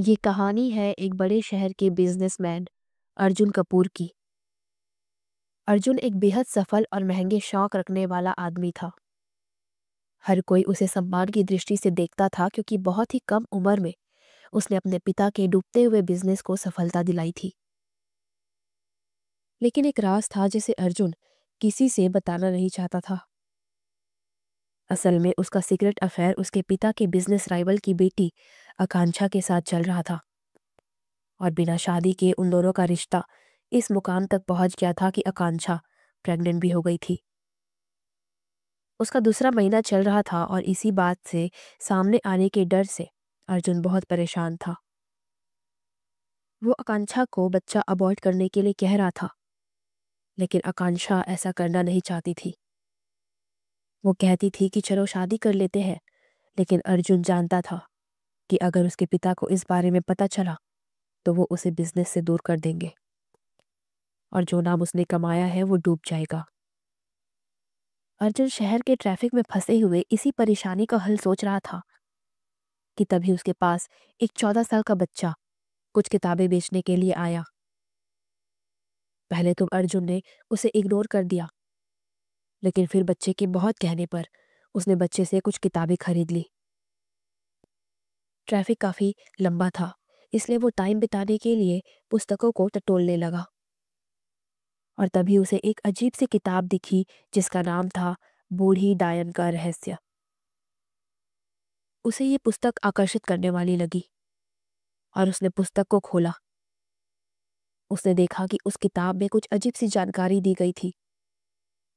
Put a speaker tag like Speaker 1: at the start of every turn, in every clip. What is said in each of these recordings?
Speaker 1: ये कहानी है एक बड़े शहर के बिजनेसमैन अर्जुन कपूर की। अर्जुन एक बेहद सफल और महंगे शौक रखने वाला आदमी था। हर कोई उसे सम्मान की दृष्टि से देखता था क्योंकि बहुत ही कम उम्र में उसने अपने पिता के डूबते हुए बिजनेस को सफलता दिलाई थी। लेकिन एक राज था जिसे अर्जुन किसी से बताना नहीं चाहता था। असल में उसका सीक्रेट अफेयर उसके पिता के बिजनेस राइवल की बेटी आकांक्षा के साथ चल रहा था। और बिना शादी के उन दोनों का रिश्ता इस मुकाम तक पहुंच गया था कि आकांक्षा प्रेग्नेंट भी हो गई थी। उसका दूसरा महीना चल रहा था और इसी बात से सामने आने के डर से अर्जुन बहुत परेशान था। वो आकांक्षा को बच्चा अबॉर्ट करने के लिए कह रहा था, लेकिन आकांक्षा ऐसा करना नहीं चाहती थी। वो कहती थी कि चलो शादी कर लेते हैं, लेकिन अर्जुन जानता था कि अगर उसके पिता को इस बारे में पता चला तो वो उसे बिजनेस से दूर कर देंगे और जो नाम उसने कमाया है वो डूब जाएगा। अर्जुन शहर के ट्रैफिक में फंसे हुए इसी परेशानी का हल सोच रहा था कि तभी उसके पास एक 14 साल का बच्चा कुछ किताबें बेचने के लिए आया। पहले तो अर्जुन ने उसे इग्नोर कर दिया, लेकिन फिर बच्चे के बहुत कहने पर उसने बच्चे से कुछ किताबें खरीद ली। ट्रैफिक काफी लंबा था, इसलिए वो टाइम बिताने के लिए पुस्तकों को टटोलने लगा। और तभी उसे एक अजीब सी किताब दिखी जिसका नाम था बूढ़ी डायन का रहस्य। उसे ये पुस्तक आकर्षित करने वाली लगी और उसने पुस्तक को खोला। उसने देखा कि उस किताब में कुछ अजीब सी जानकारी दी गई थी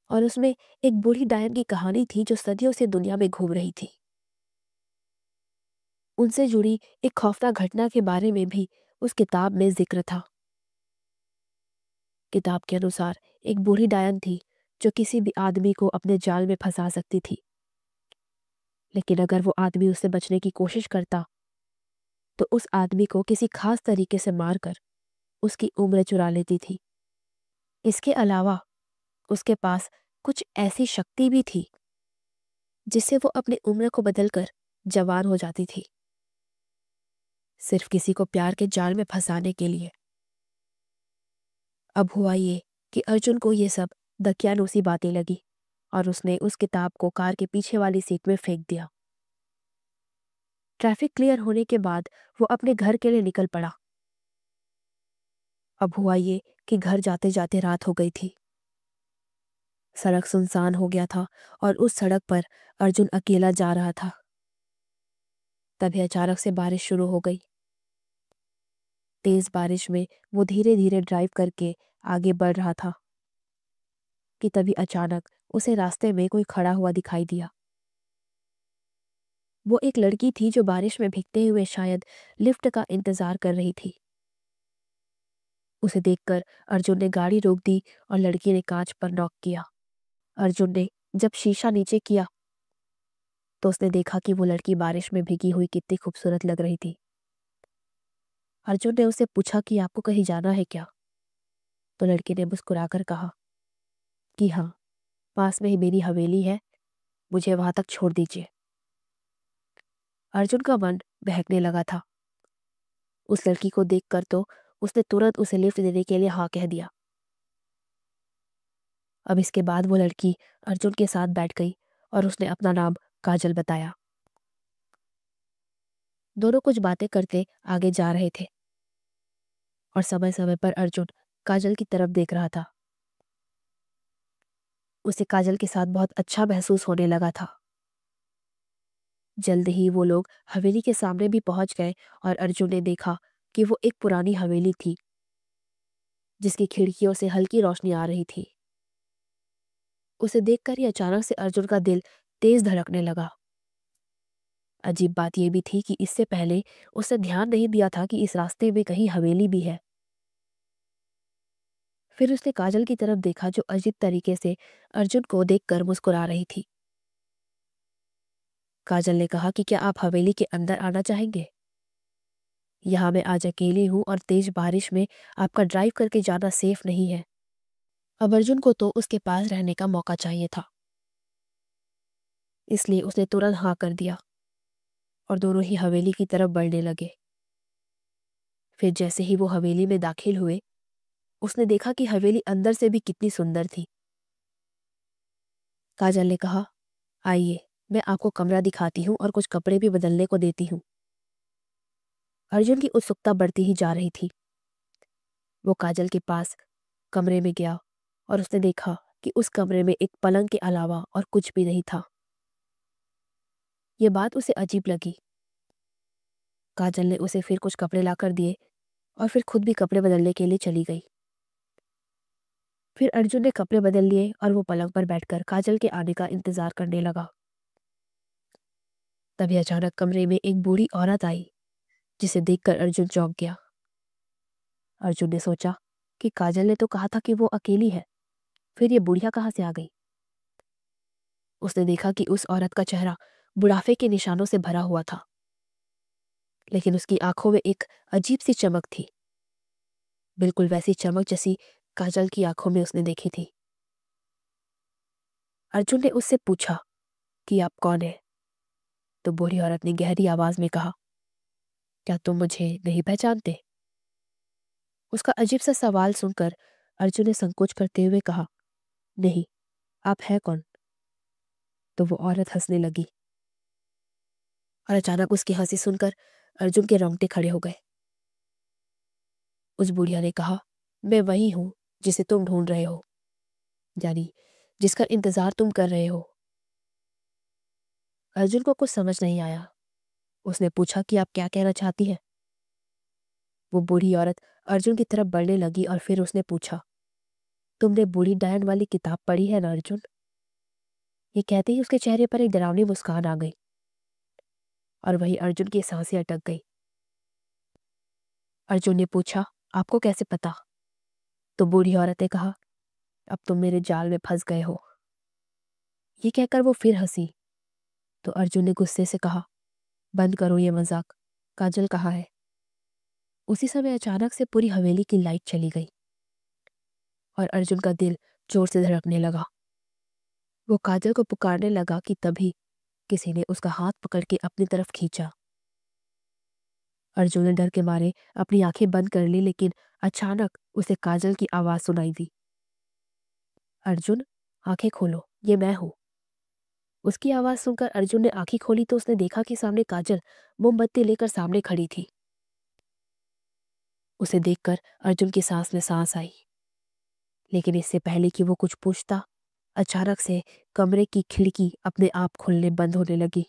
Speaker 1: और उसमें एक बूढ़ी डायन की कहानी थी जो सदियों से दुनिया में घूम रही थी। उनसे जुड़ी एक खौफनाक घटना के बारे में भी उस किताब में जिक्र था। किताब के अनुसार एक बूढ़ी डायन थी जो किसी भी आदमी को अपने जाल में फंसा सकती थी, लेकिन अगर वो आदमी उससे बचने की कोशिश करता तो उस आदमी को किसी खास तरीके से मारकर उसकी उम्र चुरा लेती थी। इसके अलावा उसके पास कुछ ऐसी शक्ति भी थी जिससे वो अपनी उम्र को बदलकर जवान हो जाती थी, सिर्फ किसी को प्यार के जाल में फंसाने के लिए। अब हुआ ये कि अर्जुन को ये सब दकियानूसी बातें लगी और उसने उस किताब को कार के पीछे वाली सीट में फेंक दिया। ट्रैफिक क्लियर होने के बाद वो अपने घर के लिए निकल पड़ा। अब हुआ ये कि घर जाते जाते रात हो गई थी। सड़क सुनसान हो गया था और उस सड़क पर अर्जुन अकेला जा रहा था। तभी अचानक से बारिश शुरू हो गई। तेज बारिश में वो धीरे धीरे ड्राइव करके आगे बढ़ रहा था कि तभी अचानक उसे रास्ते में कोई खड़ा हुआ दिखाई दिया। वो एक लड़की थी जो बारिश में भीगते हुए शायद लिफ्ट का इंतजार कर रही थी। उसे देखकर अर्जुन ने गाड़ी रोक दी और लड़की ने कांच पर नॉक किया। अर्जुन ने जब शीशा नीचे किया तो उसने देखा कि वो लड़की बारिश में भीगी हुई कितनी खूबसूरत लग रही थी। अर्जुन ने उससे पूछा कि आपको कहीं जाना है क्या? तो लड़की ने मुस्कुराकर कहा कि हाँ, पास में ही मेरी हवेली है, मुझे वहां तक छोड़ दीजिए। अर्जुन का मन बहकने लगा था। उस लड़की को देखकर तो उसने तुरंत उसे लिफ्ट देने के लिए हाँ कह दिया। अब इसके बाद वो लड़की अर्जुन के साथ बैठ गई और उसने अपना नाम काजल बताया। दोनों कुछ बातें करते आगे जा रहे थे और समय समय पर अर्जुन काजल की तरफ देख रहा था। उसे काजल के साथ बहुत अच्छा महसूस होने लगा था। जल्द ही वो लोग हवेली के सामने भी पहुंच गए और अर्जुन ने देखा कि वो एक पुरानी हवेली थी जिसकी खिड़कियों से हल्की रोशनी आ रही थी। उसे देखकर ही अचानक से अर्जुन का दिल तेज धड़कने लगा। अजीब बात यह भी थी कि इससे पहले उसने ध्यान नहीं दिया था कि इस रास्ते में कहीं हवेली भी है। फिर उसने काजल की तरफ देखा जो अजीब तरीके से अर्जुन को देखकर मुस्कुरा रही थी। काजल ने कहा कि क्या आप हवेली के अंदर आना चाहेंगे? यहाँ मैं आज अकेली हूँ और तेज बारिश में आपका ड्राइव करके जाना सेफ नहीं है। अब अर्जुन को तो उसके पास रहने का मौका चाहिए था, इसलिए उसने तुरंत हाँ कर दिया और दोनों ही हवेली की तरफ बढ़ने लगे। फिर जैसे ही वो हवेली में दाखिल हुए, उसने देखा कि हवेली अंदर से भी कितनी सुंदर थी। काजल ने कहा, आइए, मैं आपको कमरा दिखाती हूँ और कुछ कपड़े भी बदलने को देती हूँ। अर्जुन की उत्सुकता बढ़ती ही जा रही थी। वो काजल के पास कमरे में गया और उसने देखा कि उस कमरे में एक पलंग के अलावा और कुछ भी नहीं था। ये बात उसे अजीब लगी। काजल ने उसे फिर कुछ कपड़े लाकर दिए और फिर खुद भी कपड़े बदलने के लिए चली गई। फिर अर्जुन ने कपड़े बदल लिए और वो पलंग पर बैठकर काजल के आने का इंतजार करने लगा। तभी अचानक कमरे में एक बूढ़ी औरत आई, जिसे देखकर अर्जुन चौंक गया। अर्जुन ने सोचा कि काजल ने तो कहा था कि वो अकेली है, फिर ये बुढ़िया कहाँ से आ गई। उसने देखा कि उस औरत का चेहरा बुढ़ापे के निशानों से भरा हुआ था, लेकिन उसकी आंखों में एक अजीब सी चमक थी, बिल्कुल वैसी चमक जैसी काजल की आंखों में उसने देखी थी। अर्जुन ने उससे पूछा कि आप कौन है? तो बूढ़ी औरत ने गहरी आवाज में कहा, क्या तुम मुझे नहीं पहचानते? उसका अजीब सा सवाल सुनकर अर्जुन ने संकोच करते हुए कहा, नहीं, आप है कौन? तो वो औरत हंसने लगी और अचानक उसकी हंसी सुनकर अर्जुन के रोंगटे खड़े हो गए। उस बुढ़िया ने कहा, मैं वही हूं जिसे तुम ढूंढ रहे हो, यानी जिसका इंतजार तुम कर रहे हो। अर्जुन को कुछ समझ नहीं आया। उसने पूछा कि आप क्या कहना चाहती हैं? वो बूढ़ी औरत अर्जुन की तरफ बढ़ने लगी और फिर उसने पूछा, तुमने बूढ़ी डायन वाली किताब पढ़ी है ना अर्जुन? ये कहते ही उसके चेहरे पर एक डरावनी मुस्कान आ गई और वही अर्जुन की सांसें अटक गई। अर्जुन ने पूछा, आपको कैसे पता? तो बूढ़ी औरत ने कहा, अब तुम मेरे जाल में फंस गए हो। ये कहकर वो फिर हंसी। तो अर्जुन ने गुस्से से कहा, बंद करो ये मजाक, काजल कहाँ है? उसी समय अचानक से पूरी हवेली की लाइट चली गई और अर्जुन का दिल जोर से धड़कने लगा। वो काजल को पुकारने लगा कि तभी किसी ने उसका हाथ पकड़ के अपनी तरफ खींचा। अर्जुन ने डर के मारे अपनी आंखें बंद कर ली, लेकिन अचानक उसे काजल की आवाज सुनाई दी, अर्जुन, आंखें खोलो, ये मैं हूं। उसकी आवाज सुनकर अर्जुन ने आंखें खोली तो उसने देखा कि सामने काजल मोमबत्ती लेकर सामने खड़ी थी। उसे देखकर अर्जुन की सांस में सांस आई, लेकिन इससे पहले कि वो कुछ पूछता, अचानक से कमरे की खिड़की अपने आप खुलने बंद होने लगी।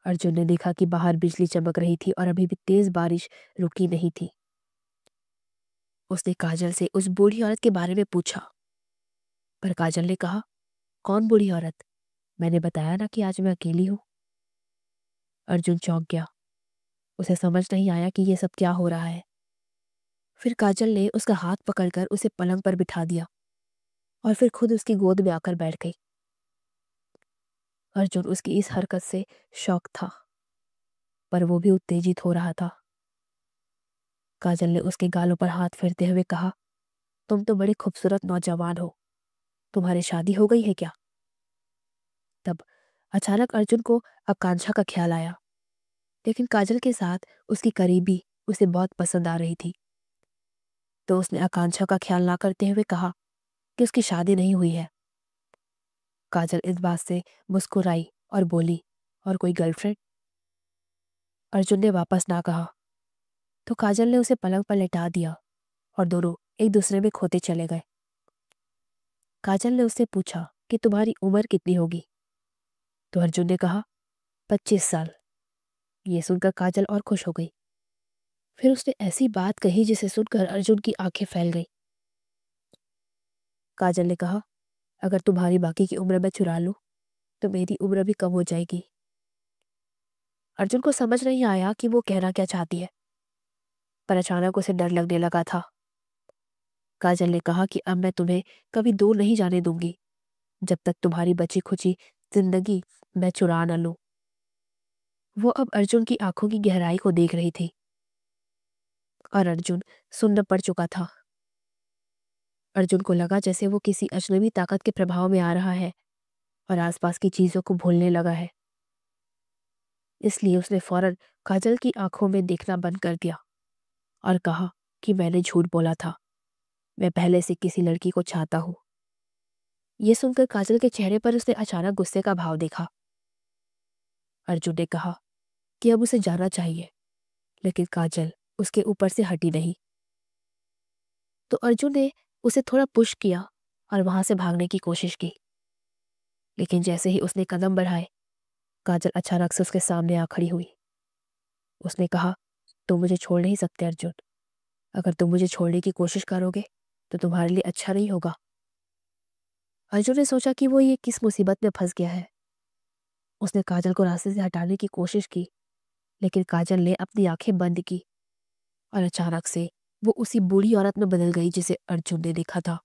Speaker 1: अर्जुन ने देखा कि बाहर बिजली चमक रही थी और अभी भी तेज बारिश रुकी नहीं थी। उसने काजल से उस बूढ़ी औरत के बारे में पूछा, पर काजल ने कहा, कौन बूढ़ी औरत? मैंने बताया ना कि आज मैं अकेली हूं। अर्जुन चौंक गया। उसे समझ नहीं आया कि यह सब क्या हो रहा है। फिर काजल ने उसका हाथ पकड़कर उसे पलंग पर बिठा दिया और फिर खुद उसकी गोद में आकर बैठ गई। अर्जुन उसकी इस हरकत से शौक था, पर वो भी उत्तेजित हो रहा था। काजल ने उसके गालों पर हाथ फेरते हुए कहा, तुम तो बड़े खूबसूरत नौजवान हो, तुम्हारी शादी हो गई है क्या? तब अचानक अर्जुन को आकांक्षा का ख्याल आया, लेकिन काजल के साथ उसकी करीबी उसे बहुत पसंद आ रही थी। तो उसने आकांक्षा का ख्याल ना करते हुए कहा कि उसकी शादी नहीं हुई है। काजल इस बात से मुस्कुराई और बोली, और कोई गर्लफ्रेंड? अर्जुन ने वापस ना कहा तो काजल ने उसे पलंग पर लेटा दिया और दोनों एक दूसरे में खोते चले गए। काजल ने उससे पूछा कि तुम्हारी उम्र कितनी होगी? तो अर्जुन ने कहा, 25 साल। ये सुनकर काजल और खुश हो गई। फिर उसने ऐसी बात कही जिसे सुनकर अर्जुन की आंखें फैल गई। काजल ने कहा, अगर तुम्हारी बाकी की उम्र मैं चुरा लूं तो मेरी उम्र भी कम हो जाएगी। अर्जुन को समझ नहीं आया कि वो कहना क्या चाहती है, पर अचानक उसे डर लगने लगा था। काजल ने कहा कि अब मैं तुम्हें कभी दूर नहीं जाने दूंगी जब तक तुम्हारी बची खुची जिंदगी मैं चुरा न लूं। वो अब अर्जुन की आंखों की गहराई को देख रही थी और अर्जुन सुन्न पड़ चुका था। अर्जुन को लगा जैसे वो किसी अजनबी ताकत के प्रभाव में आ रहा है और आसपास की चीजों को भूलने लगा है। इसलिए उसने फौरन काजल की आंखों में देखना बंद कर दिया और कहा कि मैंने झूठ बोला था, मैं पहले से किसी लड़की को चाहता हूँ। यह सुनकर काजल के चेहरे पर उसने अचानक गुस्से का भाव देखा। अर्जुन ने कहा कि अब उसे जाना चाहिए, लेकिन काजल उसके ऊपर से हटी नहीं। तो अर्जुन ने उसे थोड़ा पुश किया और वहां से भागने की कोशिश की, लेकिन जैसे ही उसने कदम बढ़ाए, काजल अचानक से उसके सामने आ खड़ी हुई। उसने कहा, तुम मुझे छोड़ नहीं सकते अर्जुन। अगर तुम मुझे छोड़ने की कोशिश करोगे तो तुम्हारे लिए अच्छा नहीं होगा। अर्जुन ने सोचा कि वो ये किस मुसीबत में फंस गया है। उसने काजल को रास्ते से हटाने की कोशिश की, लेकिन काजल ने अपनी आंखें बंद की और अचानक से वो उसी बूढ़ी औरत में बदल गई जिसे अर्जुन ने देखा था।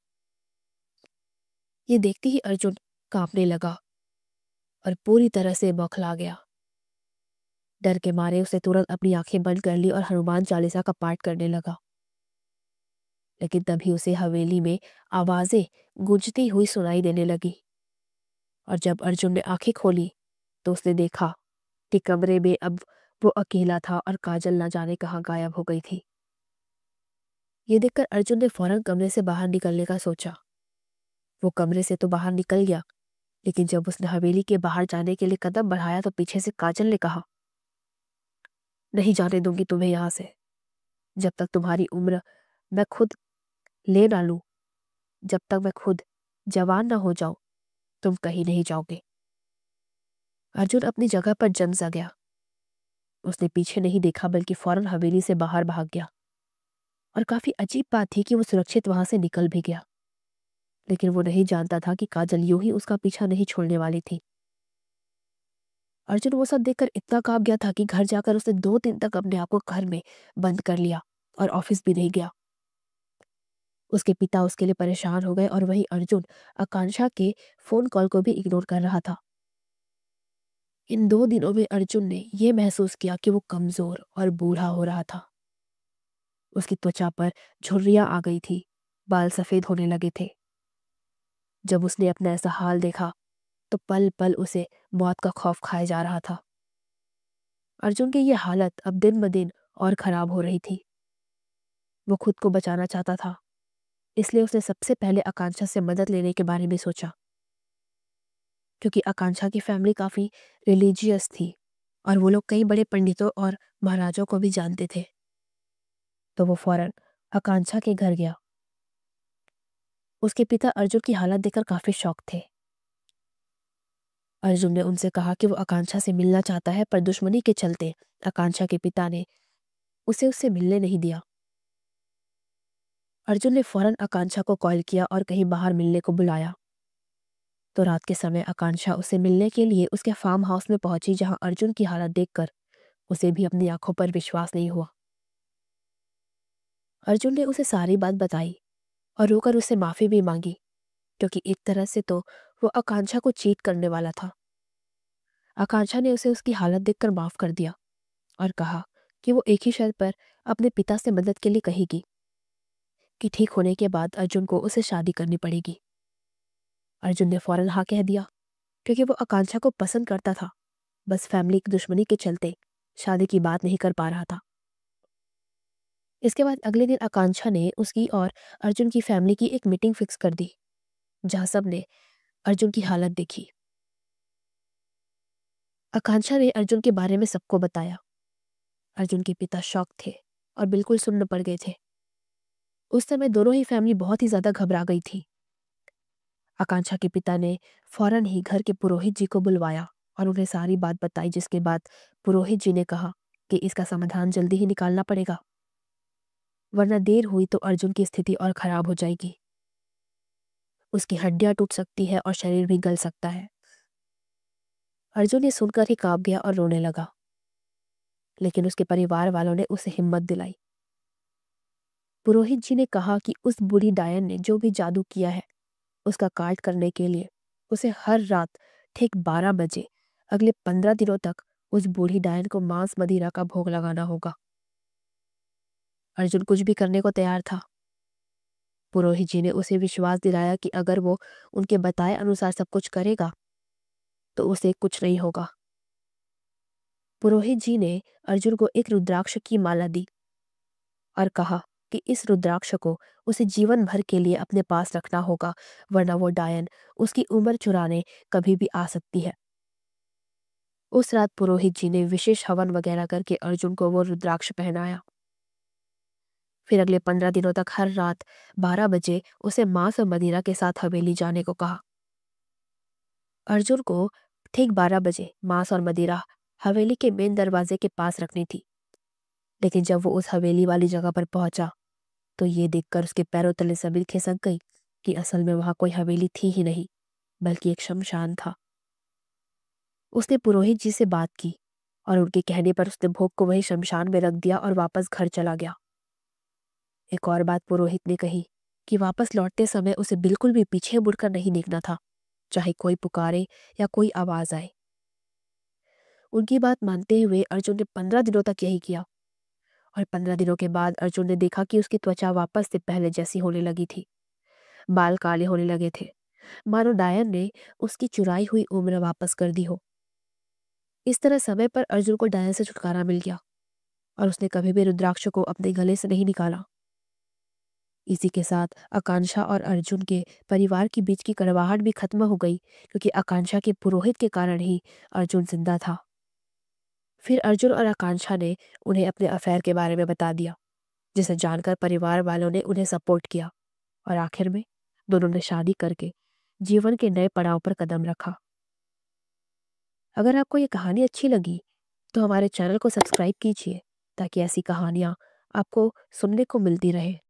Speaker 1: ये देखते ही अर्जुन कांपने लगा और पूरी तरह से बौखला गया। डर के मारे उसे तुरंत अपनी आंखें बंद कर ली और हनुमान चालीसा का पाठ करने लगा। लेकिन तभी उसे हवेली में आवाजें गूंजती हुई सुनाई देने लगी और जब अर्जुन ने आंखें खोली तो उसने देखा कि कमरे में अब वो अकेला था और काजल न जाने कहाँ गायब हो गई थी। ये देखकर अर्जुन ने फौरन कमरे से बाहर निकलने का सोचा। वो कमरे से तो बाहर निकल गया, लेकिन जब उसने हवेली के बाहर जाने के लिए कदम बढ़ाया तो पीछे से काजल ने कहा, नहीं जाने दूंगी तुम्हें यहां से। जब तक तुम्हारी उम्र मैं खुद ले ना लूं, जब तक मैं खुद जवान ना हो जाऊं, तुम कहीं नहीं जाओगे। अर्जुन अपनी जगह पर जम सा गया। उसने पीछे नहीं देखा बल्कि फौरन हवेली से बाहर भाग गया। और काफी अजीब बात थी कि वो सुरक्षित वहां से निकल भी गया, लेकिन वो नहीं जानता था कि काजल यूं ही उसका पीछा नहीं छोड़ने वाली थी। अर्जुन वो सब देखकर इतना कांप गया था कि घर जाकर उसने 2 दिन तक अपने आप को घर में बंद कर लिया और ऑफिस भी नहीं गया। उसके पिता उसके लिए परेशान हो गए और वहीं अर्जुन आकांक्षा के फोन कॉल को भी इग्नोर कर रहा था। इन 2 दिनों में अर्जुन ने यह महसूस किया कि वो कमजोर और बूढ़ा हो रहा था। उसकी त्वचा पर झुर्रियां आ गई थी, बाल सफेद होने लगे थे। जब उसने अपना ऐसा हाल देखा तो पल पल उसे मौत का खौफ खाए जा रहा था। अर्जुन की यह हालत अब दिन ब दिन और खराब हो रही थी। वो खुद को बचाना चाहता था, इसलिए उसने सबसे पहले आकांक्षा से मदद लेने के बारे में सोचा। क्योंकि आकांक्षा की फैमिली काफी रिलीजियस थी और वो लोग कई बड़े पंडितों और महाराजों को भी जानते थे। तो वो फौरन आकांक्षा के घर गया। उसके पिता अर्जुन की हालत देखकर काफी शॉक थे। अर्जुन ने उनसे कहा कि वो आकांक्षा से मिलना चाहता है, पर दुश्मनी के चलते आकांक्षा के पिता ने उसे उससे मिलने नहीं दिया। अर्जुन ने फौरन आकांक्षा को कॉल किया और कहीं बाहर मिलने को बुलाया। तो रात के समय आकांक्षा उसे मिलने के लिए उसके फार्म हाउस में पहुंची, जहां अर्जुन की हालत देखकर उसे भी अपनी आंखों पर विश्वास नहीं हुआ। अर्जुन ने उसे सारी बात बताई और रोकर उससे माफी भी मांगी, क्योंकि एक तरह से तो वो आकांक्षा को चीट करने वाला था। आकांक्षा ने उसे उसकी हालत देखकर माफ कर दिया और कहा कि वो एक ही शर्त पर अपने पिता से मदद के लिए कहेगी कि ठीक होने के बाद अर्जुन को उसे शादी करनी पड़ेगी। अर्जुन ने फौरन हाँ कह दिया, क्योंकि वो आकांक्षा को पसंद करता था, बस फैमिली की दुश्मनी के चलते शादी की बात नहीं कर पा रहा था। इसके बाद अगले दिन आकांक्षा ने उसकी और अर्जुन की फैमिली की एक मीटिंग फिक्स कर दी, जहां सब ने अर्जुन की हालत देखी। आकांक्षा ने अर्जुन के बारे में सबको बताया। अर्जुन के पिता शॉक थे और बिल्कुल सुन्न पड़ गए थे। उस समय दोनों ही फैमिली बहुत ही ज्यादा घबरा गई थी। आकांक्षा के पिता ने फौरन ही घर के पुरोहित जी को बुलवाया और उन्हें सारी बात बताई, जिसके बाद पुरोहित जी ने कहा कि इसका समाधान जल्दी ही निकालना पड़ेगा, वरना देर हुई तो अर्जुन की स्थिति और खराब हो जाएगी। उसकी हड्डियां टूट सकती है और शरीर भी गल सकता है। अर्जुन ये सुनकर ही कांप गया और रोने लगा, लेकिन उसके परिवार वालों ने उसे हिम्मत दिलाई। पुरोहित जी ने कहा कि उस बूढ़ी डायन ने जो भी जादू किया है, उसका काट करने के लिए उसे हर रात ठीक 12 बजे अगले 15 दिनों तक उस बूढ़ी डायन को मांस मदिरा का भोग लगाना होगा। अर्जुन कुछ भी करने को तैयार था। पुरोहित जी ने उसे विश्वास दिलाया कि अगर वो उनके बताए अनुसार सब कुछ करेगा तो उसे कुछ नहीं होगा। पुरोहित जी ने अर्जुन को एक रुद्राक्ष की माला दी और कहा कि इस रुद्राक्ष को उसे जीवन भर के लिए अपने पास रखना होगा, वरना वो डायन उसकी उम्र चुराने कभी भी आ सकती है। उस रात पुरोहित जी ने विशेष हवन वगैरह करके अर्जुन को वो रुद्राक्ष पहनाया। फिर अगले 15 दिनों तक हर रात 12 बजे उसे मांस और मदिरा के साथ हवेली जाने को कहा। अर्जुन को ठीक 12 बजे मांस और मदिरा हवेली के मेन दरवाजे के पास रखनी थी। लेकिन जब वो उस हवेली वाली जगह पर पहुंचा तो ये देखकर उसके पैरों तले जमीन खिसक गई कि असल में वहां कोई हवेली थी ही नहीं, बल्कि एक शमशान था। उसने पुरोहित जी से बात की और उनके कहने पर उसने भोग को वही शमशान में रख दिया और वापस घर चला गया। एक और बात पुरोहित ने कही कि वापस लौटते समय उसे बिल्कुल भी पीछे मुड़कर नहीं देखना था, चाहे कोई पुकारे या कोई आवाज आए। उनकी बात मानते हुए अर्जुन ने 15 दिनों तक यही किया और 15 दिनों के बाद अर्जुन ने देखा कि उसकी त्वचा वापस से पहले जैसी होने लगी थी। बाल काले होने लगे थे, मानो डायन ने उसकी चुराई हुई उम्र वापस कर दी हो। इस तरह समय पर अर्जुन को डायन से छुटकारा मिल गया और उसने कभी भी रुद्राक्ष को अपने गले से नहीं निकाला। इसी के साथ आकांक्षा और अर्जुन के परिवार के बीच की कड़वाहट भी खत्म हो गई, क्योंकि आकांक्षा के पुरोहित के कारण ही अर्जुन जिंदा था। फिर अर्जुन और आकांक्षा ने उन्हें अपने अफेयर के बारे में बता दिया, जिसे जानकर परिवार वालों ने उन्हें सपोर्ट किया और आखिर में दोनों ने शादी करके जीवन के नए पड़ाव पर कदम रखा। अगर आपको ये कहानी अच्छी लगी तो हमारे चैनल को सब्सक्राइब कीजिए, ताकि ऐसी कहानियाँ आपको सुनने को मिलती रहे।